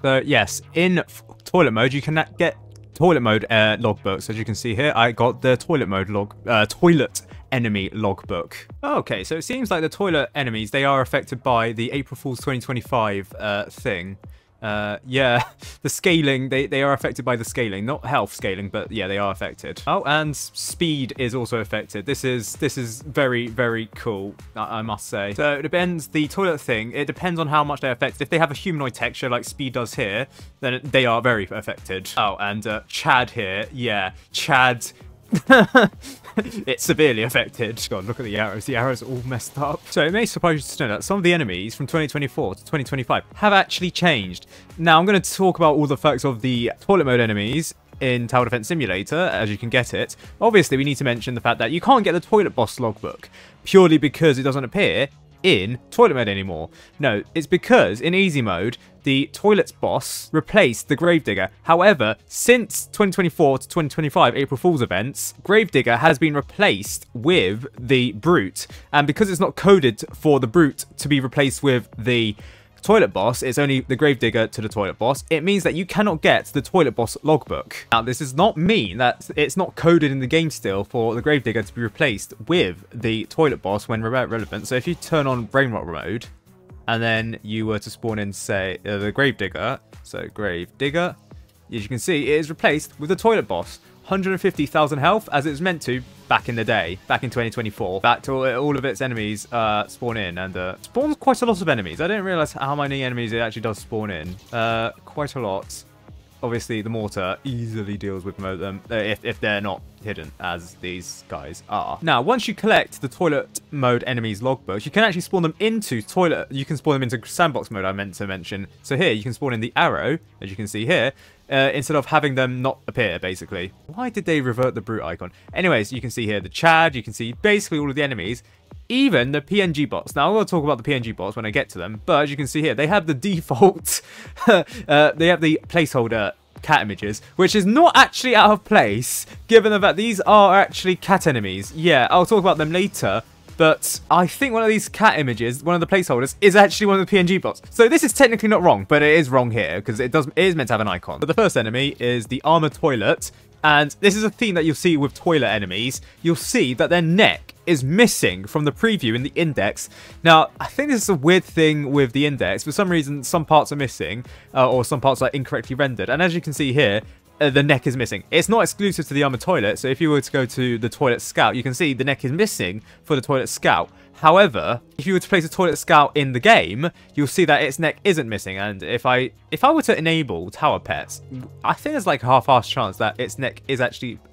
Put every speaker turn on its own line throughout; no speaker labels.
So yes, in toilet mode, you can get toilet mode logbooks. As you can see here, I got the toilet mode toilet enemy logbook. Okay, so it seems like the toilet enemies, they are affected by the April Fool's 2025 thing. Yeah, the scaling, they are affected by the scaling, not health scaling, but yeah, they are affected. Oh, and speed is also affected. This is very, very cool, I must say. So it depends, the toilet thing, it depends on how much they're affected. If they have a humanoid texture like speed does here, then they are very affected. Oh, and Chad here, yeah, Chad. It's severely affected. God, look at the arrows. The arrows are all messed up. So it may surprise you to know that some of the enemies from 2024 to 2025 have actually changed. Now I'm going to talk about all the facts of the toilet mode enemies in Tower Defense Simulator, as you can get it. Obviously, we need to mention the fact that you can't get the toilet boss logbook purely because it doesn't appear in toilet mode anymore. No, it's because in easy mode, the toilets boss replaced the Gravedigger. However, since 2024 to 2025 April Fool's events, Gravedigger has been replaced with the Brute. And because it's not coded for the Brute to be replaced with the toilet boss, it's only the Gravedigger to the toilet boss. It means that you cannot get the toilet boss logbook. Now, this does not mean that it's not coded in the game still for the Gravedigger to be replaced with the toilet boss when relevant. So if you turn on brain rot mode, and then you were to spawn in, say, the Gravedigger, so Gravedigger, as you can see, it is replaced with the toilet boss. 150,000 health, as it's meant to back in the day, back in 2024. Back to all of its enemies spawn in, and spawns quite a lot of enemies. I didn't realize how many enemies it actually does spawn in. Quite a lot. Obviously, the mortar easily deals with them if they're not hidden, as these guys are. Now, once you collect the toilet mode enemies logbooks, you can actually spawn them into toilet. You can spawn them into sandbox mode, I meant to mention. So here, you can spawn in the arrow, as you can see here, instead of having them not appear, basically. Why did they revert the Brute icon? Anyways, you can see here the Chad, you can see basically all of the enemies, even the PNG bots. Now, I'm going to talk about the PNG bots when I get to them, but as you can see here, they have the default, they have the placeholder cat images, which is not actually out of place, given the fact these are actually cat enemies. Yeah, I'll talk about them later, but I think one of these cat images, one of the placeholders, is actually one of the PNG bots. So this is technically not wrong, but it is wrong here, because it is meant to have an icon. But the first enemy is the armored toilet, and this is a theme that you'll see with toilet enemies. You'll see that their neck is missing from the preview in the index. Now, I think this is a weird thing with the index. For some reason, some parts are missing, or some parts are incorrectly rendered. And as you can see here, the neck is missing. It's not exclusive to the armored toilet, so if you were to go to the toilet scout, you can see the neck is missing for the toilet scout. However, if you were to place a toilet scout in the game, you'll see that its neck isn't missing. And if I were to enable tower pets, I think there's like a half-assed chance that its neck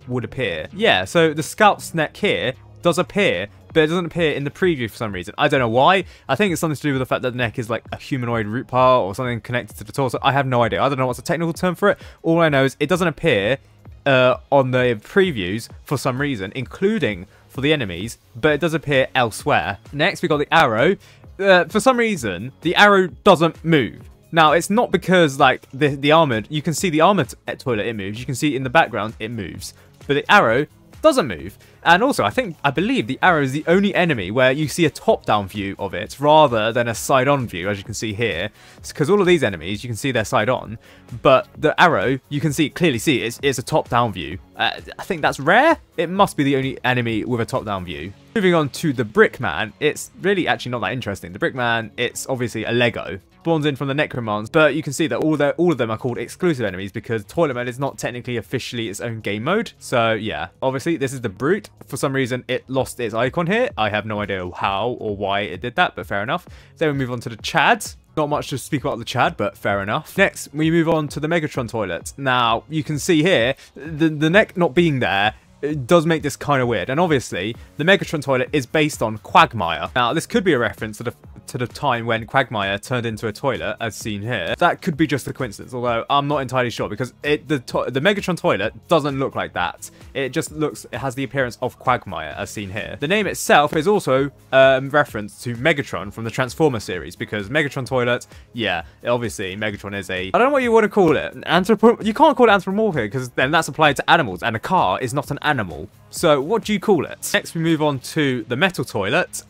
would appear. Yeah, so the scout's neck here does appear, but it doesn't appear in the preview for some reason. I don't know why. I think it's something to do with the fact that the neck is like a humanoid root part or something connected to the torso. I have no idea. I don't know what's the technical term for it. All I know is it doesn't appear on the previews for some reason, including for the enemies, but it does appear elsewhere. Next, we got the arrow. For some reason, the arrow doesn't move. Now, it's not because like the armored, you can see the armored toilet, it moves. You can see in the background, it moves. But the arrow doesn't move. And also, I believe the arrow is the only enemy where you see a top-down view of it rather than a side-on view, as you can see here. Because all of these enemies, you can see they're side-on, but the arrow, you can clearly see it's a top-down view. I think that's rare. It must be the only enemy with a top-down view. Moving on to the Brickman, it's really actually not that interesting. The Brickman, it's obviously a Lego. Spawns in from the Necromons, but you can see that all of them are called exclusive enemies because toilet mode is not technically officially its own game mode. So yeah, obviously this is the Brute. For some reason it lost its icon here. I have no idea how or why it did that, but fair enough. Then we move on to the Chads. Not much to speak about the Chad, but fair enough. Next, we move on to the Megatron toilet. Now, you can see here, the neck not being there, it does make this kind of weird. And obviously, the Megatron toilet is based on Quagmire. Now, this could be a reference to the time when Quagmire turned into a toilet, as seen here. That could be just a coincidence, although I'm not entirely sure because the Megatron toilet doesn't look like that. It just it has the appearance of Quagmire, as seen here. The name itself is also reference to Megatron from the Transformer series because Megatron toilet, yeah, obviously Megatron is I don't know what you want to call it. You can't call it anthropomorphic because then that's applied to animals, and a car is not an animal. So what do you call it? Next, we move on to the metal toilet.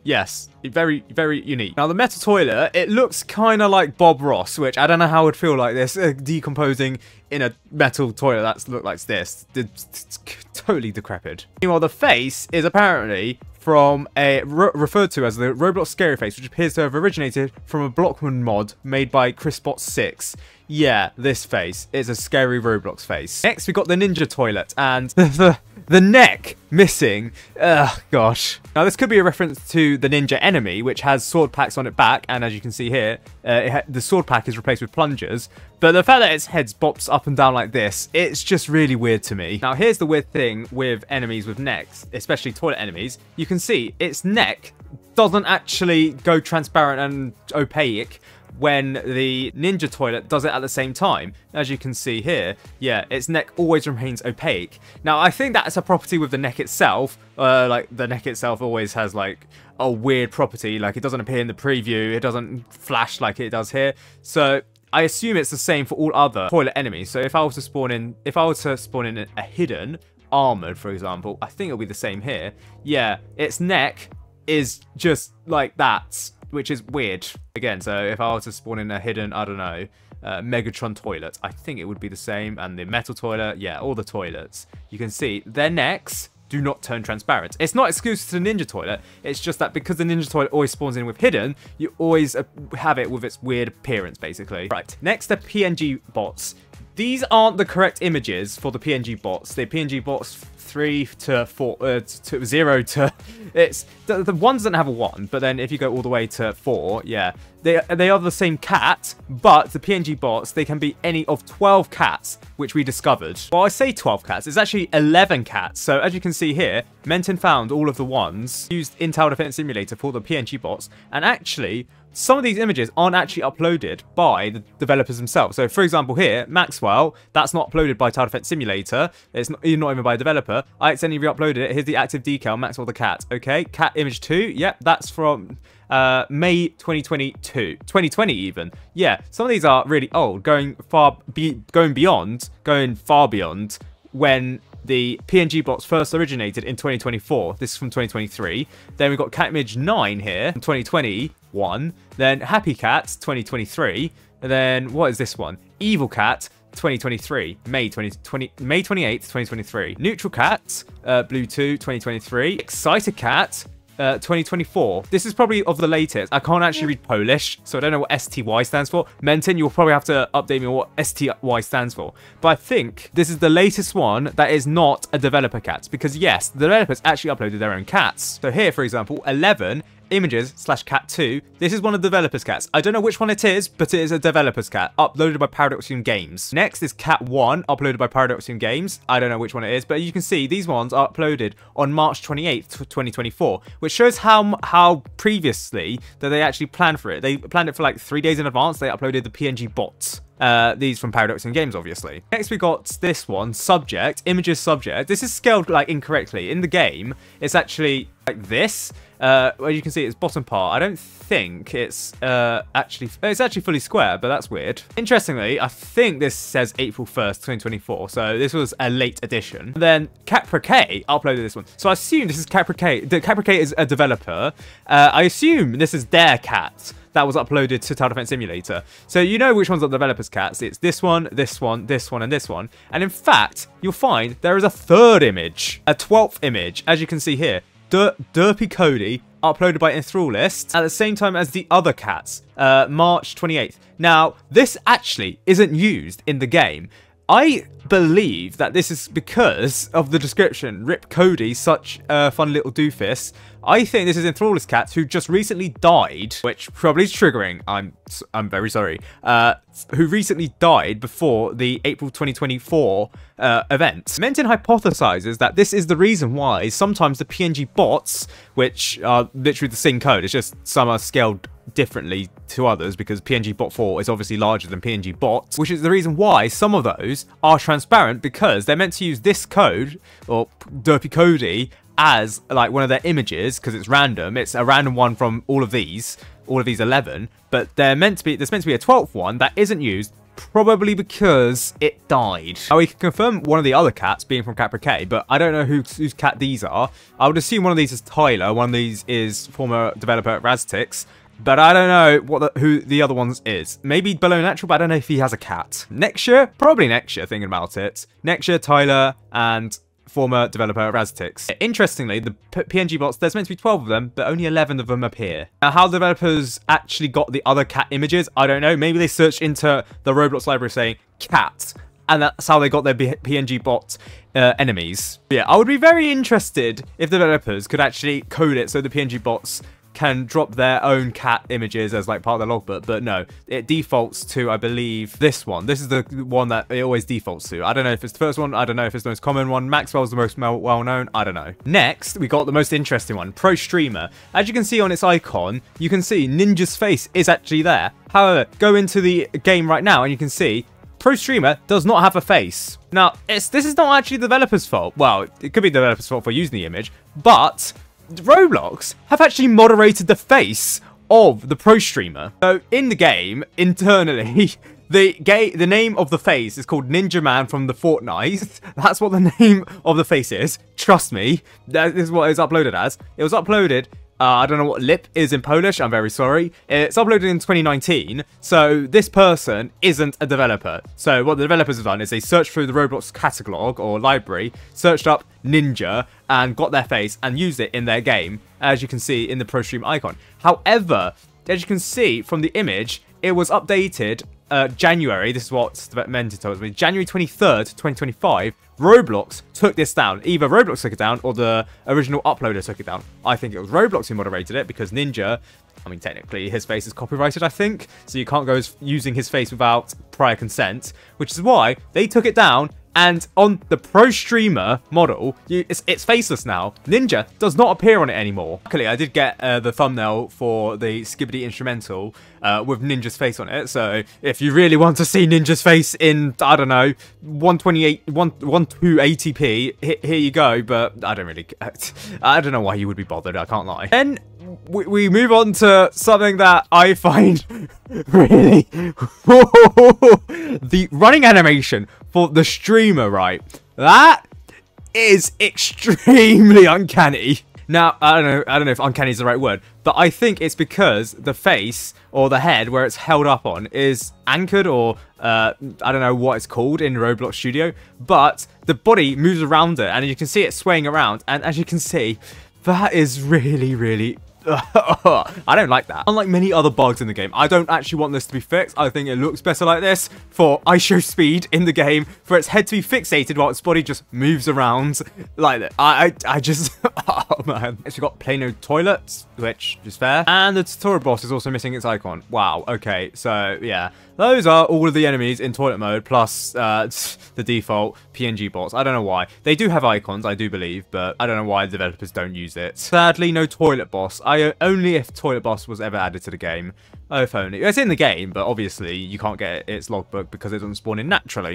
Yes, very, very unique. Now, the metal toilet, it looks kind of like Bob Ross, which I don't know how it would feel like this, decomposing in a metal toilet that looks like this. It's totally decrepit. Meanwhile, the face is apparently from a referred to as the Roblox scary face, which appears to have originated from a Blockman mod made by ChrisBot6. Yeah, this face is a scary Roblox face. Next, we got the ninja toilet, and the neck missing. Ugh, gosh. Now, this could be a reference to the ninja enemy, which has sword packs on its back, and as you can see here, the sword pack is replaced with plungers. But the fact that its head bops up and down like this, it's just really weird to me. Now, here's the weird thing with enemies with necks, especially toilet enemies. You can see its neck doesn't actually go transparent and opaque when the ninja toilet does it at the same time. As you can see here, yeah, its neck always remains opaque. Now, I think that's a property with the neck itself. Like, the neck itself always has, like, a weird property. Like, it doesn't appear in the preview. It doesn't flash like it does here. So I assume it's the same for all other toilet enemies. So if I were to spawn in a hidden armored, for example, I think it'll be the same here. Yeah, its neck is just like that, which is weird. Again, so if I were to spawn in a hidden, I don't know, Megatron toilet, I think it would be the same. And the metal toilet, yeah, all the toilets, you can see their necks do not turn transparent. It's not exclusive to the ninja toilet. It's just that because the ninja toilet always spawns in with hidden, you always have it with its weird appearance, basically. Right, next, the PNG bots. These aren't the correct images for the PNG bots. The PNG bots 3 to 4 to 0 to it's the ones don't have a 1, but then if you go all the way to 4, yeah, they are the same cat, but the PNG bots, they can be any of 12 cats, which we discovered. Well, I say 12 cats, it's actually 11 cats. So as you can see here, Menton found all of the ones used in Tower Defense Simulator for the PNG bots, and actually some of these images aren't actually uploaded by the developers themselves. So, for example, here, Maxwell, that's not uploaded by Tower Defense Simulator. It's not even by a developer. I accidentally re-uploaded it. Here's the active decal, Maxwell the cat. Okay, cat image 2. Yep, that's from May 2022. 2020 even. Yeah, some of these are really old, going far beyond when the PNG bots first originated in 2024. This is from 2023. Then we've got cat image 9 here from 2021. Then Happy Cat 2023. And then what is this one? Evil Cat 2023. May 28th, 2023. Neutral Cat, Blue 2, 2023. Excited Cat, 2024. This is probably of the latest. I can't actually read Polish, so I don't know what STY stands for. Menton, you'll probably have to update me on what STY stands for. But I think this is the latest one that is not a developer cat, because yes, the developers actually uploaded their own cats. So here, for example, 11 images / cat 2. This is one of the developers' cats. I don't know which one it is, but it is a developer's cat uploaded by Paradoxum Games. Next is cat 1 uploaded by Paradoxum Games. I don't know which one it is, but you can see these ones are uploaded on March 28th, 2024, which shows how previously that they actually planned for it. They planned it for like 3 days in advance. They uploaded the PNG bots. These from Paradoxum Games, obviously. Next, we got this one, subject, images subject. This is scaled like incorrectly. In the game, it's actually like this. Well, you can see its bottom part. I don't think it's actually fully square, but that's weird. Interestingly, I think this says April 1st, 2024. So this was a late edition. And then Caprique uploaded this one. So I assume this is Caprique. Caprique is a developer. I assume this is their cat that was uploaded to Tower Defense Simulator. So you know which ones are the developers' cats. It's this one, this one, this one, and this one. And in fact, you'll find there is a third image, a 12th image, as you can see here. Derpy Cody, uploaded by Enthrallist at the same time as the other cats, March 28th. Now, this actually isn't used in the game. I believe that this is because of the description. Rip Cody, such a fun little doofus. I think this is Enthrallist Cats who just recently died, which probably is triggering. I'm very sorry. Who recently died before the April 2024 event. Menton hypothesizes that this is the reason why sometimes the PNG bots, which are literally the same code, it's just some are scaled differently to others because PNG bot 4 is obviously larger than PNG bots, which is the reason why some of those are transparent, because they're meant to use this code, or Derpy Cody, as like one of their images because it's random. It's a random one from all of these 11, but there's meant to be a 12th one that isn't used probably because it died. Now, we can confirm one of the other cats being from Capra K, but I don't know whose cat these are. I would assume one of these is Tyler, one of these is former developer Raztix, but I don't know who the other ones is. Maybe Below Natural, but I don't know if he has a cat. Next year? Probably next year, thinking about it. Next year, Tyler and former developer Raztix. Interestingly, the PNG bots, there's meant to be 12 of them, but only 11 of them appear. Now, how developers actually got the other cat images, I don't know. Maybe they searched into the Roblox library saying cat, and that's how they got their PNG bot enemies. But yeah, I would be very interested if developers could actually code it so the PNG bots can drop their own cat images as like part of the logbook, but no, it defaults to, I believe, this one. This is the one that it always defaults to. I don't know if it's the first one, I don't know if it's the most common one. Maxwell's the most well-known, I don't know. Next, we got the most interesting one, Pro Streamer. As you can see on its icon, you can see Ninja's face is actually there. However, go into the game right now and you can see Pro Streamer does not have a face. Now, this is not actually the developer's fault. Well, it could be the developer's fault for using the image, but Roblox have actually moderated the face of the Pro Streamer. So in the game, internally, the name of the face is called Ninja Man from the Fortnite. That's what the name of the face is. Trust me, that is what it's uploaded as. It was uploaded, I don't know what lip is in Polish, I'm very sorry. It's uploaded in 2019, so this person isn't a developer. So what the developers have done is they searched through the Roblox catalog or library, searched up Ninja, and got their face and used it in their game, as you can see in the Pro Stream icon. However, as you can see from the image, it was updated January, this is what's meant to tell us, January 23rd, 2025, Roblox took this down. Either Roblox took it down or the original uploader took it down. I think it was Roblox who moderated it because Ninja, I mean, technically his face is copyrighted, I think, so you can't go using his face without prior consent, which is why they took it down. And on the Pro Streamer model, it's faceless now. Ninja does not appear on it anymore. Luckily, I did get the thumbnail for the Skibbity instrumental with Ninja's face on it. So if you really want to see Ninja's face in, I don't know, 1280p, here you go. But I don't know why you would be bothered. I can't lie. Then we move on to something that I find really the running animation for the streamer, right? That is extremely uncanny. Now, I don't know if uncanny is the right word, but I think it's because the face or the head where it's held up on is anchored, or I don't know what it's called in Roblox Studio, but the body moves around it and you can see it swaying around, and as you can see, that is really I don't like that. Unlike many other bugs in the game, I don't actually want this to be fixed. I think it looks better like this for ISO speed in the game, for its head to be fixated while its body just moves around like that. I just, oh man. It's got plain toilets, which is fair. And the tutorial boss is also missing its icon. Wow, okay, so yeah. Those are all of the enemies in toilet mode, plus the default PNG bots. I don't know why. They do have icons, I do believe, but I don't know why the developers don't use it. Sadly, no toilet boss. Only if toilet boss was ever added to the game. Oh, if only. It's in the game, but obviously you can't get its logbook because it doesn't spawn in naturally.